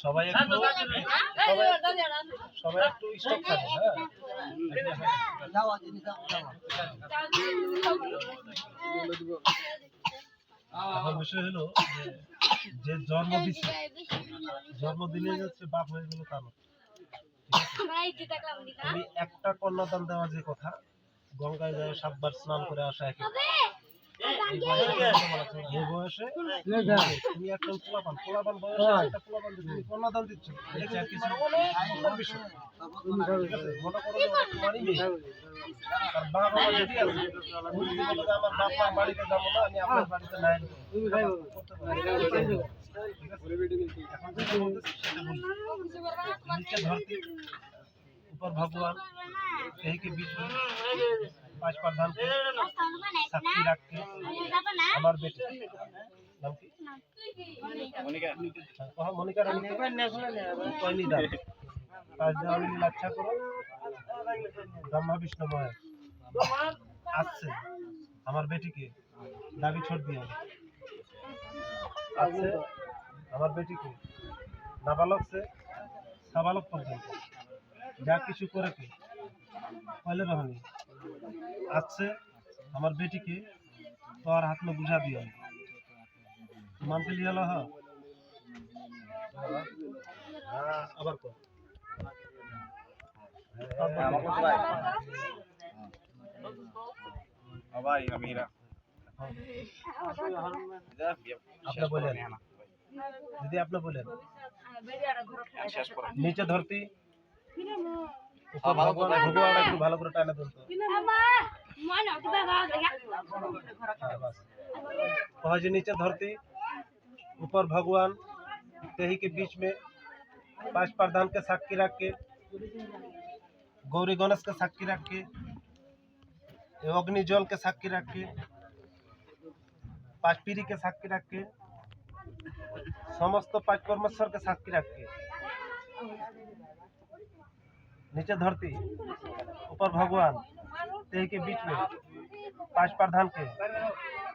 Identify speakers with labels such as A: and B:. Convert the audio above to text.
A: সবাই একটু স্টপ থাকে। এখন বিষয় হলো যে জন্ম দিচ্ছে, জন্ম দিলে যাচ্ছে বাপ হয়ে গেল তা না। তুমি একটা কন্যাদান দেওয়া যে কথা, গঙ্গায় যায় 7 বার স্নান করে আসা একই। এই বয়সে তুমি একটা পোলাপান বয়সে একটা পোলাপান তুমি কন্যাদান দিচ্ছ, এটা কিছু অনেক বিষয়। মনে করো যে তোমারই মেয়ে, আর বাবা মা যদি আছে, তুমি যদি বলো যে আমার বাপ মা বাড়িতে যাবো না, আমি আপনার বাড়িতে নাই नीचे धरती ऊपर भगवान कहीं के बीच में 5 प्रधान को साक्षी रख के हमारे बेटे नाम की मोनिका रानी कोई नहीं डाल आज जाओ अच्छा करो ब्रह्मा विष्णुमय आज से हमारे बेटी के दाबी छोड़ दिया। आज से हमारे बेटी के नाबालक से साबालक पर्यंत जा किछु करे के पहले रहनी, आज से हमारे बेटी के तोहर हाथ में बुझा दिया। मान के लिया ला अबर को
B: भाई अमीरा
A: आपने बोले दीदी, आपने बोले नीचे धरती भगवान একটু ভালো করে টানা দেন तो जी नीचे धरती ऊपर भगवान कहीं के बीच में 5 प्रधान के साक्षी रख के, गौरी गणेश के साक्षी रख के, अग्नि जल के साक्षी रख के, 5 पीरी के साक्षी रख के, समस्त 5 परमेश्वर के साक्षी रख के, नीचे धरती ऊपर भगवान कहीं के बीच में 5 प्रधान के